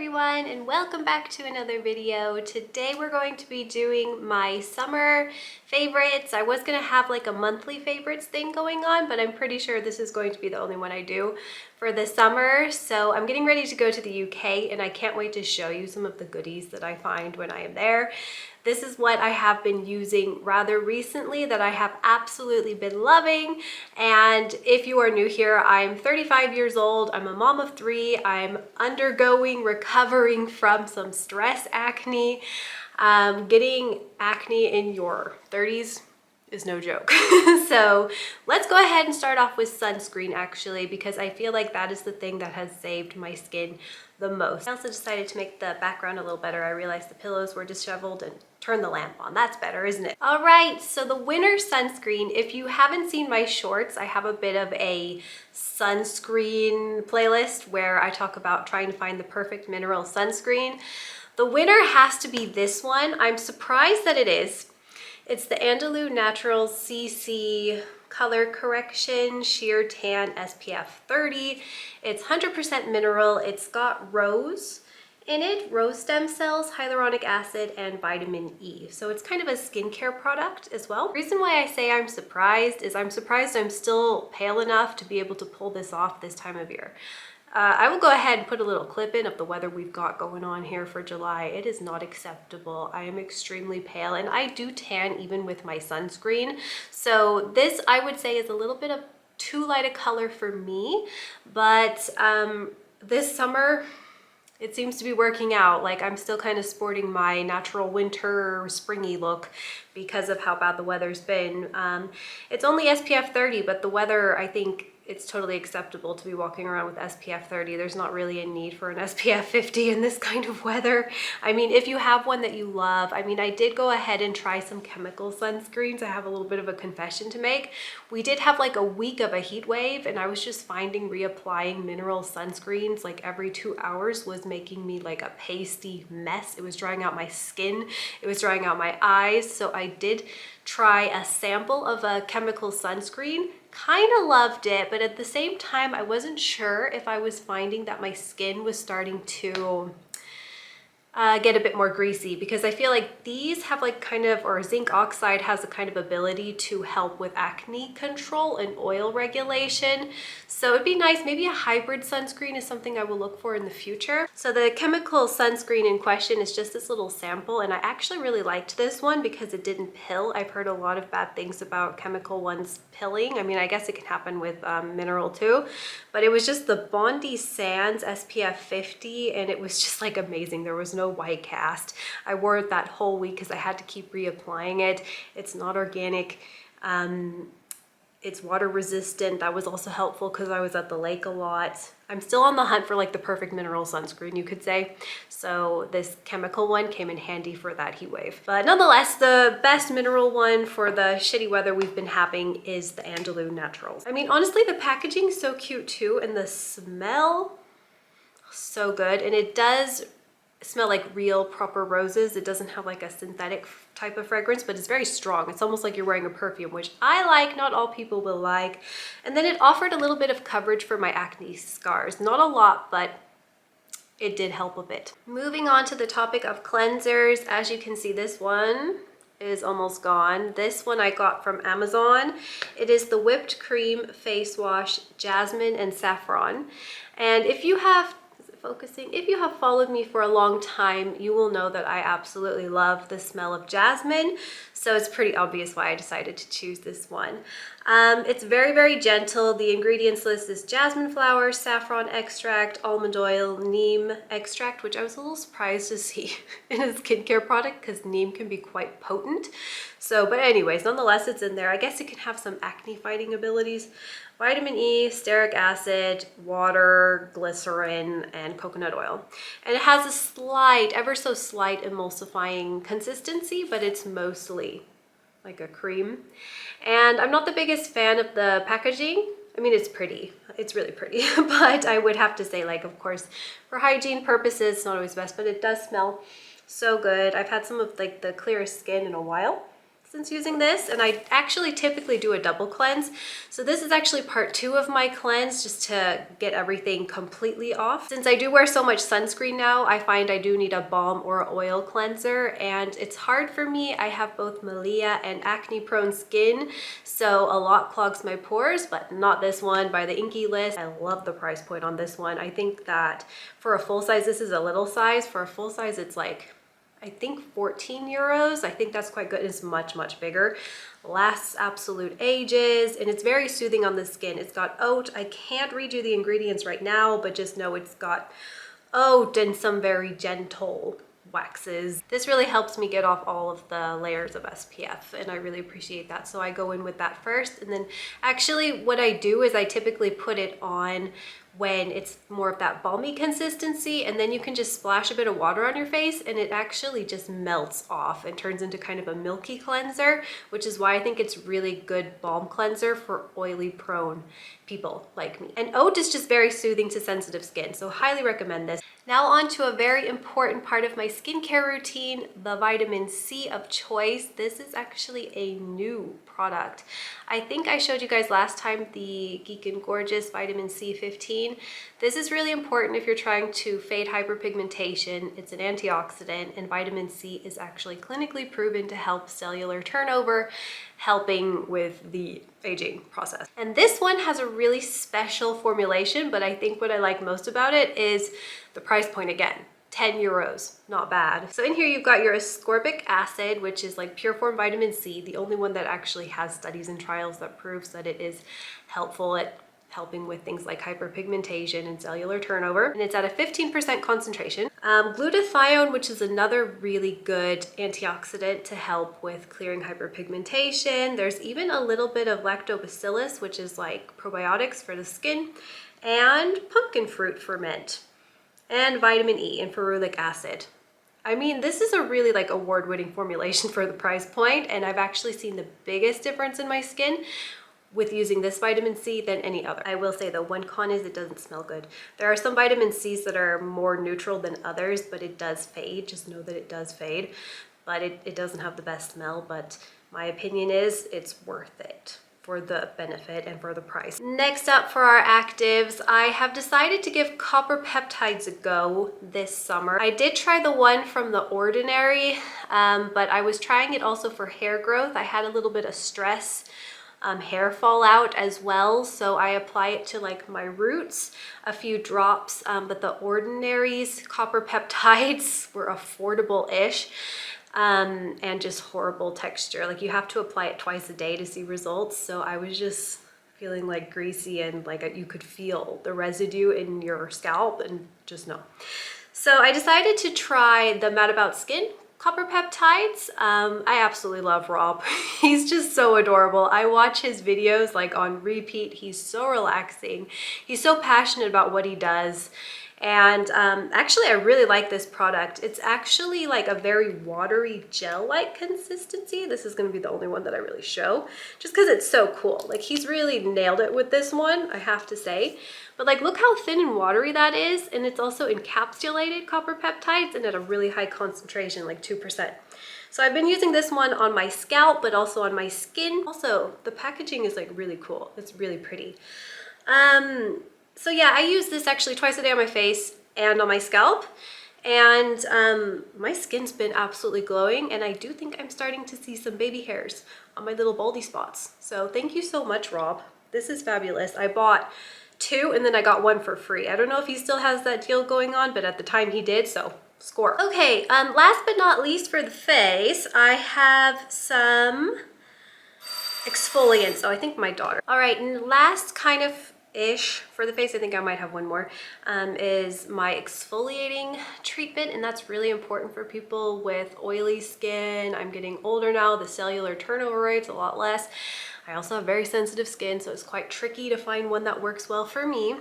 everyone, and welcome back to another video. Today we're going to be doing my summer favorites. I was gonna have like a monthly favorites thing going on, but I'm pretty sure this is going to be the only one I do for the summer. So I'm getting ready to go to the UK and I can't wait to show you some of the goodies that I find when I am there. This is what I have been using rather recently that I have absolutely been loving. And if you are new here, I'm 35 years old. I'm a mom of 3. I'm recovering from some stress acne. Getting acne in your 30s is no joke. So let's go ahead and start off with sunscreen actually, because I feel like that is the thing that has saved my skin the most. I also decided to make the background a little better. I realized the pillows were disheveled and turn the lamp on. That's better, isn't it? All right, so the winter sunscreen, if you haven't seen my shorts, I have a bit of a sunscreen playlist where I talk about trying to find the perfect mineral sunscreen. The winner has to be this one. I'm surprised that it is. It's the Andalou Naturals CC Color Correction Sheer Tan SPF 30. It's 100% mineral. It's got rose in it, rose stem cells, hyaluronic acid, and vitamin E. So it's kind of a skincare product as well. The reason why I say I'm surprised is I'm surprised I'm still pale enough to be able to pull this off this time of year. I will go ahead and put a little clip in of the weather we've got going on here for July. It is not acceptable. I am extremely pale and I do tan even with my sunscreen. So this I would say is a little bit of too light a color for me, but this summer it seems to be working out. Like I'm still kind of sporting my natural winter springy look because of how bad the weather's been. It's only SPF 30, but the weather, I think it's totally acceptable to be walking around with SPF 30. There's not really a need for an SPF 50 in this kind of weather. I mean, if you have one that you love, I mean, I did go ahead and try some chemical sunscreens. I have a little bit of a confession to make. We did have like a week of a heat wave and I was just finding reapplying mineral sunscreens like every 2 hours was making me like a pasty mess. It was drying out my skin. It was drying out my eyes. So I did try a sample of a chemical sunscreen. Kind of loved it, but at the same time, I wasn't sure if I was finding that my skin was starting to get a bit more greasy, because I feel like these have like kind of, or zinc oxide has a kind of ability to help with acne control and oil regulation. So it'd be nice, maybe a hybrid sunscreen is something I will look for in the future. So the chemical sunscreen in question is just this little sample, and I actually really liked this one because it didn't pill. I've heard a lot of bad things about chemical ones pilling. I mean, I guess it can happen with mineral too, but it was just the Bondi Sands SPF 50 and it was just like amazing. There was no white cast. I wore it that whole week because I had to keep reapplying it. It's not organic. It's water resistant. That was also helpful because I was at the lake a lot. I'm still on the hunt for like the perfect mineral sunscreen, you could say. So this chemical one came in handy for that heat wave. But nonetheless, the best mineral one for the shitty weather we've been having is the Andalou Naturals. I mean, honestly, the packaging is so cute too, and the smell, so good. And it does smell like real proper roses. It doesn't have like a synthetic type of fragrance, but it's very strong. It's almost like you're wearing a perfume, which I like, not all people will like. And then it offered a little bit of coverage for my acne scars. Not a lot, but it did help a bit. Moving on to the topic of cleansers, as you can see, this one is almost gone. This one I got from Amazon. It is the Whipped Cream Face Wash Jasmine and Saffron. And if you have if you have followed me for a long time, you will know that I absolutely love the smell of jasmine. So it's pretty obvious why I decided to choose this one. It's very, very gentle. The ingredients list is jasmine flower, saffron extract, almond oil, neem extract, which I was a little surprised to see in a skincare product because neem can be quite potent. So, but anyways, nonetheless, it's in there. I guess it can have some acne fighting abilities. Vitamin E, stearic acid, water, glycerin, and coconut oil. And it has a slight, ever so slight emulsifying consistency, but it's mostly like a cream. And I'm not the biggest fan of the packaging. I mean, it's pretty, it's really pretty, but I would have to say, like, of course, for hygiene purposes, it's not always best, but it does smell so good. I've had some of like the clearest skin in a while. since using this, and I actually typically do a double cleanse. So this is actually part 2 of my cleanse, just to get everything completely off. Since I do wear so much sunscreen now, I find I do need a balm or oil cleanser, and it's hard for me. I have both Malia and acne-prone skin, so a lot clogs my pores, but not this one by the Inky list. I love the price point on this one. I think that for a full size, this is a little size. For a full size, it's like, I think 14 euros. I think that's quite good. It's much, much bigger. Lasts absolute ages, and it's very soothing on the skin. It's got oat. I can't read you the ingredients right now, but just know it's got oat and some very gentle waxes. This really helps me get off all of the layers of SPF, and I really appreciate that. So I go in with that first, and then actually what I do is I typically put it on when it's more of that balmy consistency, and then you can just splash a bit of water on your face and it actually just melts off and turns into kind of a milky cleanser, which is why I think it's really good balm cleanser for oily prone people like me. And oat is just very soothing to sensitive skin, so highly recommend this. Now on to a very important part of my skincare routine, the vitamin C of choice. This is actually a new product. I think I showed you guys last time the Geek and Gorgeous vitamin C15. This is really important if you're trying to fade hyperpigmentation. It's an antioxidant, and vitamin C is actually clinically proven to help cellular turnover, helping with the aging process. And this one has a really special formulation, but I think what I like most about it is the price point again. 10 euros, not bad. So in here you've got your ascorbic acid, which is like pure form vitamin C, the only one that actually has studies and trials that proves that it is helpful at helping with things like hyperpigmentation and cellular turnover. And it's at a 15% concentration. Glutathione, which is another really good antioxidant to help with clearing hyperpigmentation. There's even a little bit of lactobacillus, which is like probiotics for the skin, and pumpkin fruit ferment, and vitamin E and ferulic acid. I mean, this is a really like award-winning formulation for the price point, and I've actually seen the biggest difference in my skin with using this vitamin C than any other. I will say though, one con is it doesn't smell good. There are some vitamin C's that are more neutral than others, but it does fade. Just know that it does fade, but it doesn't have the best smell. But my opinion is it's worth it for the benefit and for the price. Next up for our actives, I have decided to give copper peptides a go this summer. I did try the one from The Ordinary, but I was trying it also for hair growth. I had a little bit of stress, hair fallout as well, so I apply it to like my roots, a few drops, but The Ordinary's copper peptides were affordable-ish. And just horrible texture. Like you have to apply it twice a day to see results. So I was just feeling like greasy, and like you could feel the residue in your scalp, and just no. So I decided to try the Mad About Skin copper peptides. I absolutely love Rob. He's just so adorable. I watch his videos like on repeat. He's so relaxing. He's so passionate about what he does. And actually I really like this product. It's actually like a very watery gel-like consistency. This is going to be the only one that I really show, just because it's so cool. Like he's really nailed it with this one, I have to say. But like look how thin and watery that is, and it's also encapsulated copper peptides and at a really high concentration, like 2%. So I've been using this one on my scalp, but also on my skin. Also, the packaging is like really cool. It's really pretty. So yeah, I use this actually twice a day on my face and on my scalp, and my skin's been absolutely glowing, and I do think I'm starting to see some baby hairs on my little baldy spots. So thank you so much, Rob. This is fabulous. I bought 2 and then I got 1 for free. I don't know if he still has that deal going on, but at the time he did, so score. Okay, last but not least for the face, I have some exfoliants. Oh, I think my daughter. All right, and last kind of ish for the face, I think I might have one more, is my exfoliating treatment, and that's really important for people with oily skin. I'm getting older now, the cellular turnover rate's a lot less. I also have very sensitive skin, so it's quite tricky to find one that works well for me.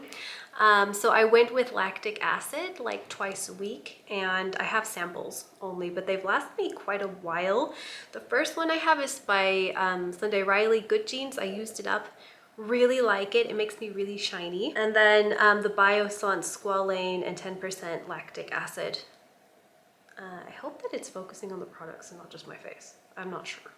So I went with lactic acid like twice a week, and I have samples only, but they've lasted me quite a while. The first one I have is by Sunday Riley, Good Genes. I used it up. Really like it. It makes me really shiny. And then the Biossance Squalane and 10% lactic acid. I hope that it's focusing on the products and not just my face. I'm not sure.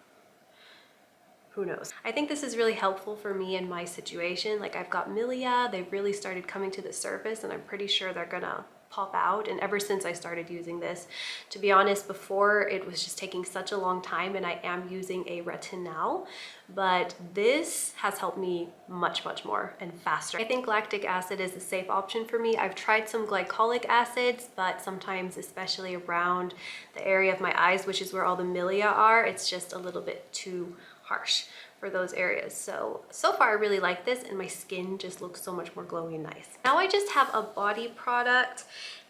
who knows? I think this is really helpful for me in my situation. Like I've got milia, they've really started coming to the surface and I'm pretty sure they're gonna pop out. And ever since I started using this, to be honest, before it was just taking such a long time, and I am using a retinol, but this has helped me much more and faster. I think lactic acid is a safe option for me. I've tried some glycolic acids, but sometimes, especially around the area of my eyes, which is where all the milia are, it's just a little bit too harsh for those areas. So far I really like this, and my skin just looks so much more glowy and nice. Now I just have a body product,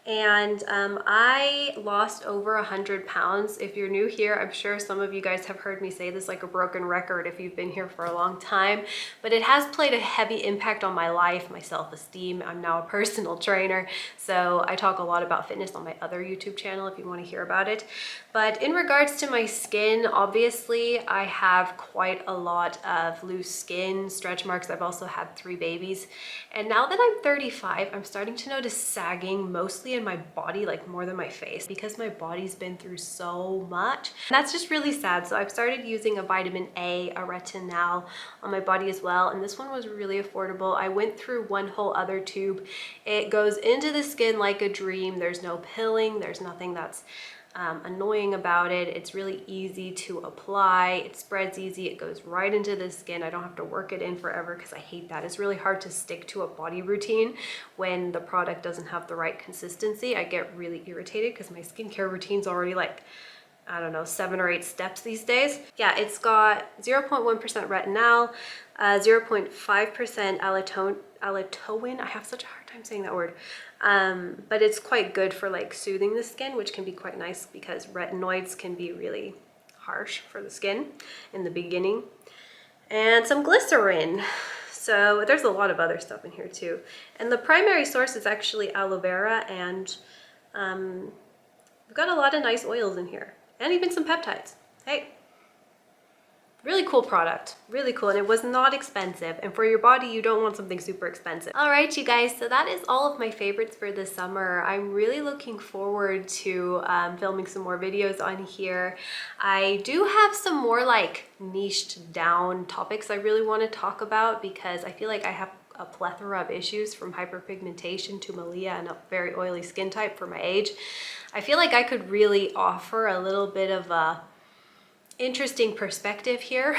and I lost over 100 pounds. If you're new here, I'm sure some of you guys have heard me say this like a broken record if you've been here for a long time, but it has played a heavy impact on my life, my self-esteem. I'm now a personal trainer, so I talk a lot about fitness on my other YouTube channel if you want to hear about it. But in regards to my skin, obviously I have quite a lot of loose skin, stretch marks. I've also had 3 babies. And now that I'm 35, I'm starting to notice sagging mostly in my body, like more than my face, because my body's been through so much. And that's just really sad. So I've started using a vitamin A, a retinol on my body as well. And this one was really affordable. I went through one whole other tube. It goes into the skin like a dream. There's no pilling. There's nothing that's annoying about it. It's really easy to apply. It spreads easy. It goes right into the skin. I don't have to work it in forever because I hate that. It's really hard to stick to a body routine when the product doesn't have the right consistency. I get really irritated because my skincare routine's already like, I don't know, 7 or 8 steps these days. Yeah, it's got 0.1% retinol, 0.5% allantoin. I have such a hard time saying that word. But it's quite good for like soothing the skin, which can be quite nice because retinoids can be really harsh for the skin in the beginning. And some glycerin. So there's a lot of other stuff in here too. And the primary source is actually aloe vera, and we've got a lot of nice oils in here. And even some peptides. Hey, really cool product, really cool, and it was not expensive. And for your body, you don't want something super expensive. All right, you guys, so that is all of my favorites for the summer. I'm really looking forward to filming some more videos on here. I do have some more like niched down topics I really want to talk about because I feel like I have a plethora of issues, from hyperpigmentation to milia and a very oily skin type for my age. I feel like I could really offer a little bit of a interesting perspective here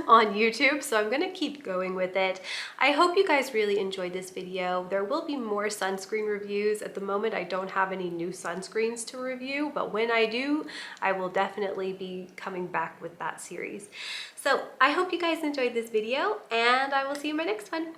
on YouTube, so I'm gonna keep going with it. I hope you guys really enjoyed this video. There will be more sunscreen reviews. At the moment, I don't have any new sunscreens to review, but when I do, I will definitely be coming back with that series. So I hope you guys enjoyed this video, and I will see you in my next one.